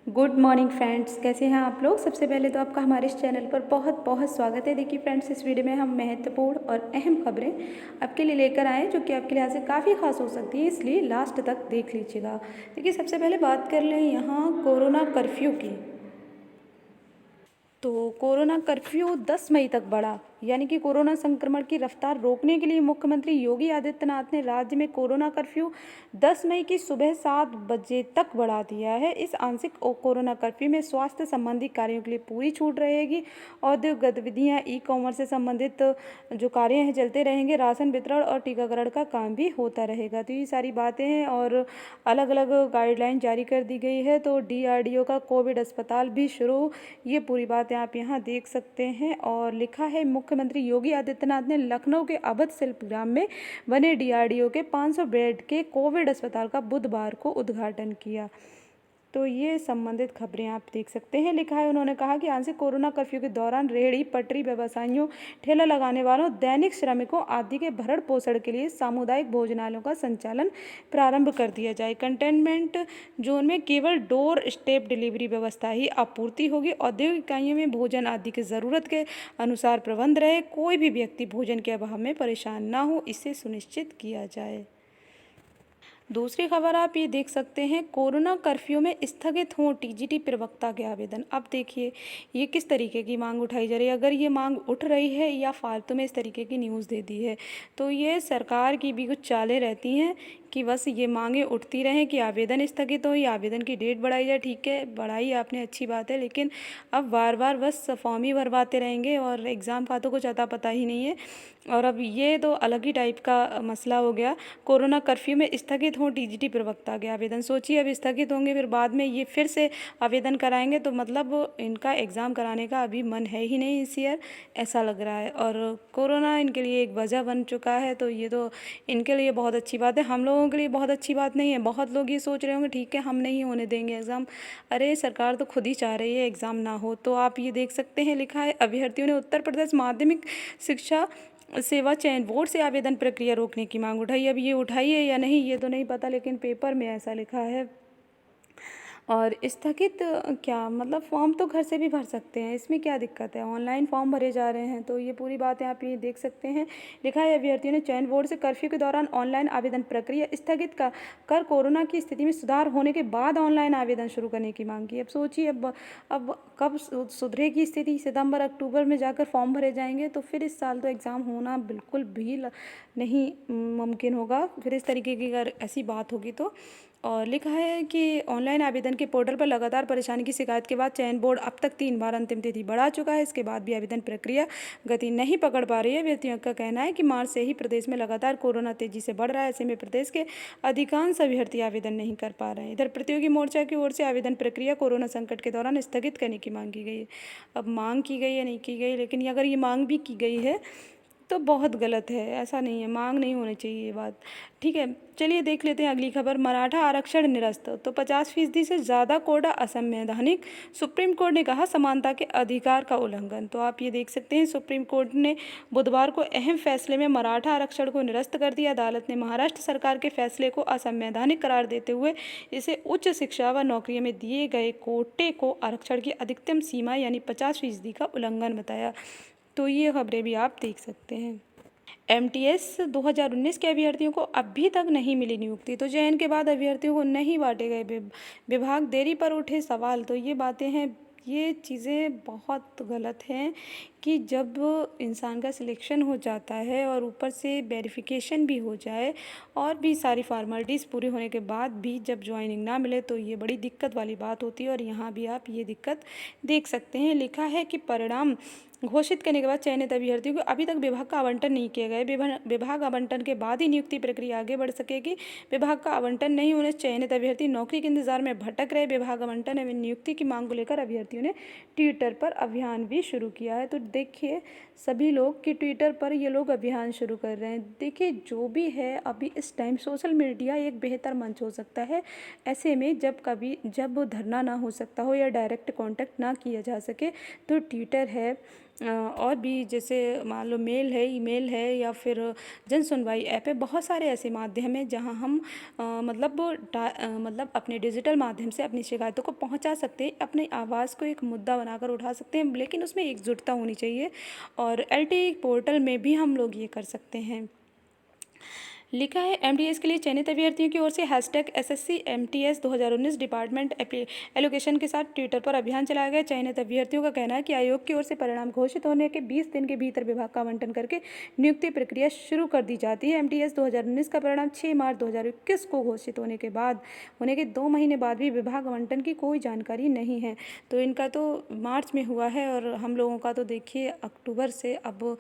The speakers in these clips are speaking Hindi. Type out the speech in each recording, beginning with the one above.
गुड मॉर्निंग फ्रेंड्स, कैसे हैं आप लोग। सबसे पहले तो आपका हमारे इस चैनल पर बहुत बहुत स्वागत है। देखिए फ्रेंड्स, इस वीडियो में हम महत्वपूर्ण और अहम खबरें आपके लिए लेकर आए हैं जो कि आपके लिहाज से काफ़ी खास हो सकती है, इसलिए लास्ट तक देख लीजिएगा। देखिए सबसे पहले बात कर लें यहाँ कोरोना कर्फ्यू की। तो कोरोना कर्फ्यू 10 मई तक बढ़ा, यानी कि कोरोना संक्रमण की रफ्तार रोकने के लिए मुख्यमंत्री योगी आदित्यनाथ ने राज्य में कोरोना कर्फ्यू 10 मई की सुबह 7 बजे तक बढ़ा दिया है। इस आंशिक कोरोना कर्फ्यू में स्वास्थ्य संबंधी कार्यों के लिए पूरी छूट रहेगी। औद्योगिक गतिविधियां, ई कॉमर्स से संबंधित जो कार्य हैं चलते रहेंगे। राशन वितरण और टीकाकरण का काम भी होता रहेगा। तो ये सारी बातें हैं और अलग अलग गाइडलाइन जारी कर दी गई है। तो DRDO का कोविड अस्पताल भी शुरू, ये पूरी बातें आप यहाँ देख सकते हैं। और लिखा है मुख्यमंत्री योगी आदित्यनाथ ने लखनऊ के अवध शिल्पग्राम में बने DRDO के 500 बेड के कोविड अस्पताल का बुधवार को उद्घाटन किया। तो ये संबंधित खबरें आप देख सकते हैं। लिखा है, उन्होंने कहा कि आंशिक कोरोना कर्फ्यू के दौरान रेहड़ी पटरी व्यवसायियों, ठेला लगाने वालों, दैनिक श्रमिकों आदि के भरण पोषण के लिए सामुदायिक भोजनालयों का संचालन प्रारंभ कर दिया जाए। कंटेनमेंट जोन में केवल डोर स्टेप डिलीवरी व्यवस्था ही आपूर्ति होगी। औद्योगिक इकाइयों में भोजन आदि की ज़रूरत के अनुसार प्रबंध रहे। कोई भी व्यक्ति भोजन के अभाव में परेशान न हो, इसे सुनिश्चित किया जाए। दूसरी खबर आप ये देख सकते हैं, कोरोना कर्फ्यू में स्थगित हों TGT प्रवक्ता के आवेदन। अब देखिए ये किस तरीके की मांग उठाई जा रही है। अगर ये मांग उठ रही है या फालतू में इस तरीके की न्यूज़ दे दी है, तो ये सरकार की भी कुछ चालें रहती हैं कि बस ये मांगें उठती रहें कि आवेदन स्थगित हो या आवेदन की डेट बढ़ाई जाए। ठीक है, बढ़ाई आपने, अच्छी बात है, लेकिन अब बार बार बस फॉर्म ही भरवाते रहेंगे और एग्ज़ाम का तो कुछ अता पता ही नहीं है। और अब ये तो अलग ही टाइप का मसला हो गया। कोरोना कर्फ्यू में स्थगित हों TGT प्रवक्ता के आवेदन। सोचिए, अब स्थगित होंगे, फिर बाद में ये फिर से आवेदन कराएंगे, तो मतलब इनका एग्ज़ाम कराने का अभी मन है ही नहीं इस ईयर, ऐसा लग रहा है। और कोरोना इनके लिए एक वजह बन चुका है, तो ये तो इनके लिए बहुत अच्छी बात है। हम लोगों के लिए बहुत अच्छी बात नहीं है। बहुत लोग ये सोच रहे होंगे ठीक है हम नहीं होने देंगे एग्ज़ाम। अरे सरकार तो खुद ही चाह रही है एग्ज़ाम ना हो। तो आप ये देख सकते हैं, लिखा है अभ्यर्थियों ने उत्तर प्रदेश माध्यमिक शिक्षा सेवा चयन बोर्ड से आवेदन प्रक्रिया रोकने की मांग उठाई। अब ये उठाई है या नहीं ये तो नहीं पता, लेकिन पेपर में ऐसा लिखा है। और स्थगित क्या मतलब, फॉर्म तो घर से भी भर सकते हैं, इसमें क्या दिक्कत है। ऑनलाइन फॉर्म भरे जा रहे हैं, तो ये पूरी बातें आप ये देख सकते हैं। लिखा है अभ्यर्थियों ने चयन बोर्ड से कर्फ्यू के दौरान ऑनलाइन आवेदन प्रक्रिया स्थगित कर कोरोना की स्थिति में सुधार होने के बाद ऑनलाइन आवेदन शुरू करने की मांग की। अब सोचिए, अब कब सुधरेगी स्थिति। सितंबर अक्टूबर में जाकर फॉर्म भरे जाएंगे, तो फिर इस साल तो एग्ज़ाम होना बिल्कुल भी नहीं मुमकिन होगा फिर इस तरीके की अगर ऐसी बात होगी तो। और लिखा है कि ऑनलाइन आवेदन के पोर्टल पर लगातार परेशानी की शिकायत के बाद चयन बोर्ड अब तक 3 बार अंतिम तिथि बढ़ा चुका है। इसके बाद भी आवेदन प्रक्रिया गति नहीं पकड़ पा रही है। व्यक्तियों का कहना है कि मार्च से ही प्रदेश में लगातार कोरोना तेजी से बढ़ रहा है। ऐसे में प्रदेश के अधिकांश अभ्यर्थी आवेदन नहीं कर पा रहे हैं। इधर प्रतियोगी मोर्चा की ओर से आवेदन प्रक्रिया कोरोना संकट के दौरान स्थगित करने की मांग की गई है। अब मांग की गई है नहीं की गई, लेकिन अगर ये मांग भी की गई है तो बहुत गलत है। ऐसा नहीं है, मांग नहीं होनी चाहिए ये बात। ठीक है, चलिए देख लेते हैं अगली खबर। मराठा आरक्षण निरस्त, तो 50% से ज़्यादा कोटा असंवैधानिक, सुप्रीम कोर्ट ने कहा समानता के अधिकार का उल्लंघन। तो आप ये देख सकते हैं, सुप्रीम कोर्ट ने बुधवार को अहम फैसले में मराठा आरक्षण को निरस्त कर दिया। अदालत ने महाराष्ट्र सरकार के फैसले को असंवैधानिक करार देते हुए इसे उच्च शिक्षा व नौकरियों में दिए गए कोटे को आरक्षण की अधिकतम सीमा यानी 50% का उल्लंघन बताया। तो ये खबरें भी आप देख सकते हैं। MTS 2019 के अभ्यर्थियों को अभी तक नहीं मिली नियुक्ति, तो चयन के बाद अभ्यर्थियों को नहीं बांटे गए विभाग, देरी पर उठे सवाल। तो ये बातें हैं, ये चीज़ें बहुत गलत हैं कि जब इंसान का सिलेक्शन हो जाता है और ऊपर से वेरिफिकेशन भी हो जाए और भी सारी फॉर्मेलिटीज़ पूरी होने के बाद भी जब ज्वाइनिंग ना मिले, तो ये बड़ी दिक्कत वाली बात होती है। और यहाँ भी आप ये दिक्कत देख सकते हैं। लिखा है कि परिणाम घोषित करने के बाद चयनित अभ्यर्थियों को अभी तक विभाग का आवंटन नहीं किया गया। विभाग आवंटन के बाद ही नियुक्ति प्रक्रिया आगे बढ़ सकेगी। विभाग का आवंटन नहीं होने से चयनित अभ्यर्थी नौकरी के इंतजार में भटक रहे। विभाग आवंटन एवं नियुक्ति की मांग को लेकर अभ्यर्थियों ने ट्विटर पर अभियान भी शुरू किया है। तो देखिए सभी लोग कि ट्विटर पर ये लोग अभियान शुरू कर रहे हैं। देखिए जो भी है, अभी इस टाइम सोशल मीडिया एक बेहतर मंच हो सकता है। ऐसे में जब धरना ना हो सकता हो या डायरेक्ट कांटेक्ट ना किया जा सके, तो ट्विटर है और भी जैसे मान लो मेल है, ईमेल है या फिर जन सुनवाई ऐप है, बहुत सारे ऐसे माध्यम हैं जहां हम मतलब अपने डिजिटल माध्यम से अपनी शिकायतों को पहुंचा सकते हैं, अपनी आवाज़ को एक मुद्दा बनाकर उठा सकते हैं, लेकिन उसमें एकजुटता होनी चाहिए। और एलटी पोर्टल में भी हम लोग ये कर सकते हैं। लिखा है एमटीएस के लिए चयनित अभ्यर्थियों की ओर से hashtag SSC MTS 2019 department allocation के साथ ट्विटर पर अभियान चलाया गया। चयनित अभ्यर्थियों का कहना है कि आयोग की ओर से परिणाम घोषित होने के 20 दिन के भीतर विभाग का आवंटन करके नियुक्ति प्रक्रिया शुरू कर दी जाती है। एमटीएस 2019 का परिणाम 6 मार्च 2021 को घोषित होने के 2 महीने बाद भी विभाग आवंटन की कोई जानकारी नहीं है। तो इनका तो मार्च में हुआ है और हम लोगों का तो देखिए अक्टूबर से अब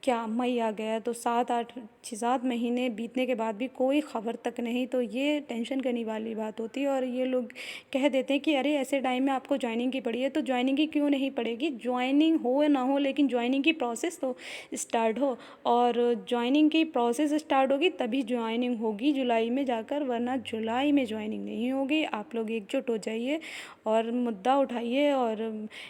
क्या मई आ गया, तो 7 महीने बीतने के बाद भी कोई ख़बर तक नहीं। तो ये टेंशन करने वाली बात होती है। और ये लोग कह देते हैं कि अरे ऐसे टाइम में आपको ज्वाइनिंग की पड़ी है, तो ज्वाइनिंग की क्यों नहीं पड़ेगी? ज्वाइनिंग हो या ना हो, लेकिन ज्वाइनिंग की प्रोसेस तो स्टार्ट हो, और ज्वाइनिंग की प्रोसेस स्टार्ट होगी तभी ज्वाइनिंग होगी जुलाई में जाकर, वरना जुलाई में ज्वाइनिंग नहीं होगी। आप लोग एकजुट हो जाइए और मुद्दा उठाइए। और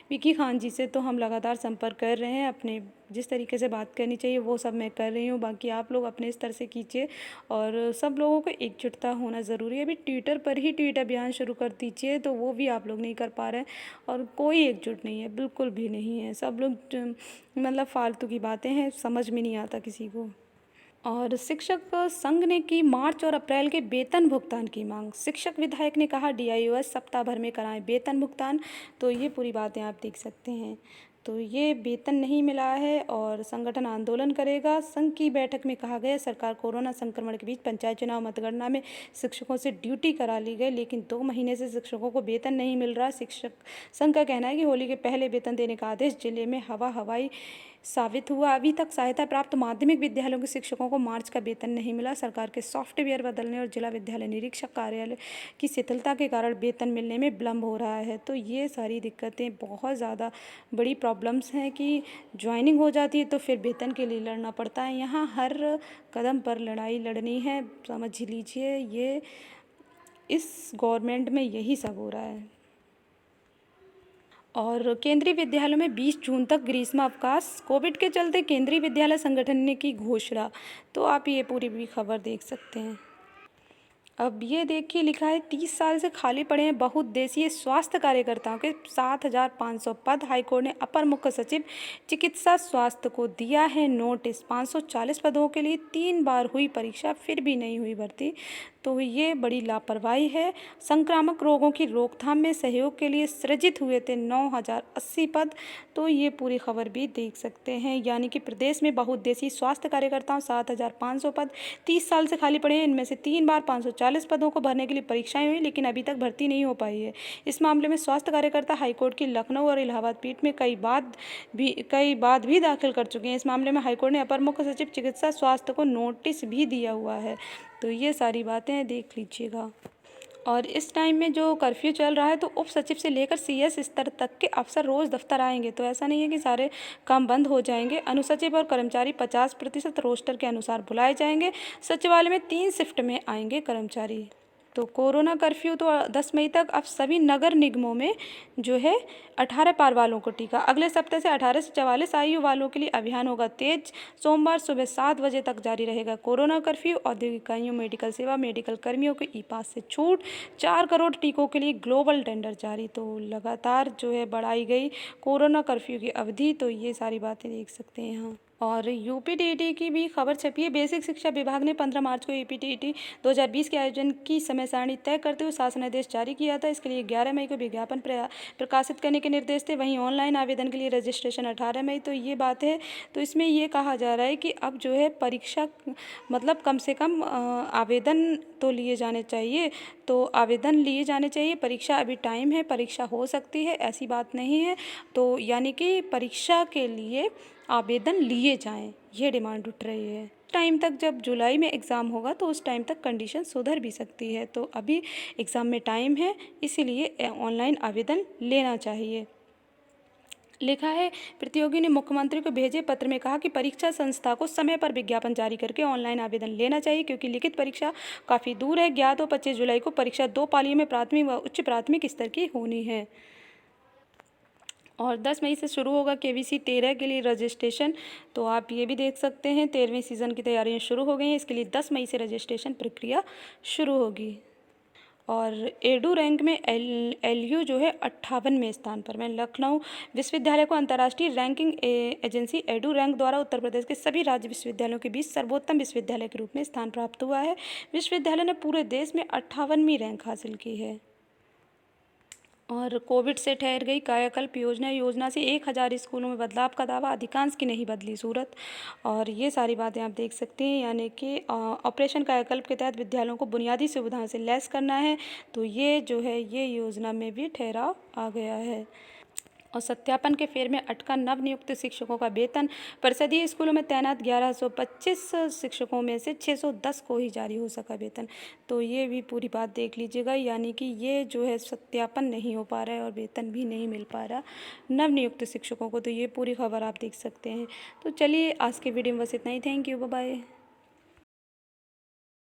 विकी खान जी से तो हम लगातार संपर्क कर रहे हैं, अपने जिस तरीके से बात करनी चाहिए वो सब मैं कर रही हूँ, बाकी आप लोग अपने स्तर से कीजिए। और सब लोगों को एकजुटता होना ज़रूरी है। अभी ट्विटर पर ही ट्वीट अभियान शुरू कर दीजिए, तो वो भी आप लोग नहीं कर पा रहे हैं और कोई एकजुट नहीं है, बिल्कुल भी नहीं है। सब लोग मतलब फालतू की बातें हैं, समझ में नहीं आता किसी को। और शिक्षक संघ ने की मार्च और अप्रैल के वेतन भुगतान की मांग। शिक्षक विधायक ने कहा डीआईओएस सप्ताह भर में कराएं वेतन भुगतान। तो ये पूरी बातें आप देख सकते हैं। तो ये वेतन नहीं मिला है और संगठन आंदोलन करेगा। संघ की बैठक में कहा गया सरकार कोरोना संक्रमण के बीच पंचायत चुनाव मतगणना में शिक्षकों से ड्यूटी करा ली गई, लेकिन 2 महीने से शिक्षकों को वेतन नहीं मिल रहा। शिक्षक संघ का कहना है कि होली के पहले वेतन देने का आदेश जिले में हवाई साबित हुआ। अभी तक सहायता प्राप्त माध्यमिक विद्यालयों के शिक्षकों को मार्च का वेतन नहीं मिला। सरकार के सॉफ्टवेयर बदलने और जिला विद्यालय निरीक्षक कार्यालय की शिथिलता के कारण वेतन मिलने में विलम्ब हो रहा है। तो ये सारी दिक्कतें बहुत ज़्यादा बड़ी प्रॉब्लम्स हैं कि ज्वाइनिंग हो जाती है तो फिर वेतन के लिए लड़ना पड़ता है। यहाँ हर कदम पर लड़ाई लड़नी है, समझ लीजिए। ये इस गवर्नमेंट में यही सब हो रहा है। और केंद्रीय विद्यालयों में 20 जून तक ग्रीष्मावकाश। कोविड के चलते केंद्रीय विद्यालय संगठन ने की घोषणा। तो आप ये पूरी भी खबर देख सकते हैं। अब ये देखिए लिखा है 30 साल से खाली पड़े हैं बहुउद्देशीय स्वास्थ्य कार्यकर्ताओं के 7,500 पद। हाईकोर्ट ने अपर मुख्य सचिव चिकित्सा स्वास्थ्य को दिया है नोटिस। 540 पदों के लिए 3 बार हुई परीक्षा, फिर भी नहीं हुई भर्ती। तो ये बड़ी लापरवाही है। संक्रामक रोगों की रोकथाम में सहयोग के लिए सृजित हुए थे 9,080 पद। तो ये पूरी खबर भी देख सकते हैं। यानी कि प्रदेश में बहुउद्देशीय स्वास्थ्य कार्यकर्ताओं 7,500 पद 30 साल से खाली पड़े हैं। इनमें से 3 बार 540 पदों को भरने के लिए परीक्षाएं हुई, लेकिन अभी तक भर्ती नहीं हो पाई है। इस मामले में स्वास्थ्य कार्यकर्ता हाईकोर्ट की लखनऊ और इलाहाबाद पीठ में कई बात भी दाखिल कर चुके हैं। इस मामले में हाईकोर्ट ने अपर मुख्य सचिव चिकित्सा स्वास्थ्य को नोटिस भी दिया हुआ है। तो ये सारी बातें देख लीजिएगा। और इस टाइम में जो कर्फ्यू चल रहा है, तो उप सचिव से लेकर सीएस स्तर तक के अफसर रोज़ दफ्तर आएंगे। तो ऐसा नहीं है कि सारे काम बंद हो जाएंगे। अनुसचिव और कर्मचारी 50% रोस्टर के अनुसार बुलाए जाएंगे। सचिवालय में 3 शिफ्ट में आएंगे कर्मचारी। तो कोरोना कर्फ्यू तो 10 मई तक। अब सभी नगर निगमों में जो है 18 पार वालों को टीका। अगले सप्ताह से 18 से 44 आयु वालों के लिए अभियान होगा तेज। सोमवार सुबह 7 बजे तक जारी रहेगा कोरोना कर्फ्यू। औद्योगिक इकाइयों, मेडिकल सेवा, मेडिकल कर्मियों को ई पास से छूट। 4 करोड़ टीकों के लिए ग्लोबल टेंडर जारी। तो लगातार जो है बढ़ाई गई कोरोना कर्फ्यू की अवधि। तो ये सारी बातें देख सकते हैं यहाँ। और यूपीटीईटी की भी खबर छपी है। बेसिक शिक्षा विभाग ने 15 मार्च को यूपीटीईटी 2020 के आयोजन की समय सारणी तय करते हुए शासनादेश जारी किया था। इसके लिए 11 मई को विज्ञापन प्रकाशित करने के निर्देश थे। वहीं ऑनलाइन आवेदन के लिए रजिस्ट्रेशन 18 मई। तो ये बात है। तो इसमें ये कहा जा रहा है कि अब जो है परीक्षा मतलब कम से कम आवेदन तो लिए जाने चाहिए। तो आवेदन लिए जाने चाहिए। परीक्षा अभी टाइम है, परीक्षा हो सकती है, ऐसी बात नहीं है। तो यानी कि परीक्षा के लिए आवेदन लिए जाएं, ये डिमांड उठ रही है। टाइम तक जब जुलाई में एग्ज़ाम होगा तो उस टाइम तक कंडीशन सुधर भी सकती है। तो अभी एग्ज़ाम में टाइम है, इसीलिए ऑनलाइन आवेदन लेना चाहिए। लिखा है प्रतियोगी ने मुख्यमंत्री को भेजे पत्र में कहा कि परीक्षा संस्था को समय पर विज्ञापन जारी करके ऑनलाइन आवेदन लेना चाहिए, क्योंकि लिखित परीक्षा काफ़ी दूर है। ज्ञात हो 25 जुलाई को परीक्षा 2 पालियों में प्राथमिक व उच्च प्राथमिक स्तर की होनी है। और 10 मई से शुरू होगा केवीसी 13 के लिए रजिस्ट्रेशन। तो आप ये भी देख सकते हैं 13वें सीज़न की तैयारियां शुरू हो गई हैं। इसके लिए 10 मई से रजिस्ट्रेशन प्रक्रिया शुरू होगी। और एडू रैंक में एलयू जो है 58वें स्थान पर। मैं लखनऊ विश्वविद्यालय को अंतर्राष्ट्रीय रैंकिंग एजेंसी एडू रैंक द्वारा उत्तर प्रदेश के सभी राज्य विश्वविद्यालयों के बीच सर्वोत्तम विश्वविद्यालय के रूप में स्थान प्राप्त हुआ है। विश्वविद्यालय ने पूरे देश में 58वीं रैंक हासिल की है। और कोविड से ठहर गई कायाकल्प योजना से 1000 स्कूलों में बदलाव का दावा, अधिकांश की नहीं बदली सूरत। और ये सारी बातें आप देख सकते हैं, यानी कि ऑपरेशन कायाकल्प के तहत विद्यालयों को बुनियादी सुविधाओं से लैस करना है। तो ये जो है ये योजना में भी ठहराव आ गया है। और सत्यापन के फेर में अटका नवनियुक्त शिक्षकों का वेतन। परिषदीय स्कूलों में तैनात 1125 शिक्षकों में से 610 को ही जारी हो सका वेतन। तो ये भी पूरी बात देख लीजिएगा, यानी कि ये जो है सत्यापन नहीं हो पा रहा है और वेतन भी नहीं मिल पा रहा नवनियुक्त शिक्षकों को। तो ये पूरी खबर आप देख सकते हैं। तो चलिए आज के वीडियो में बस इतना ही। Thank you, bye bye.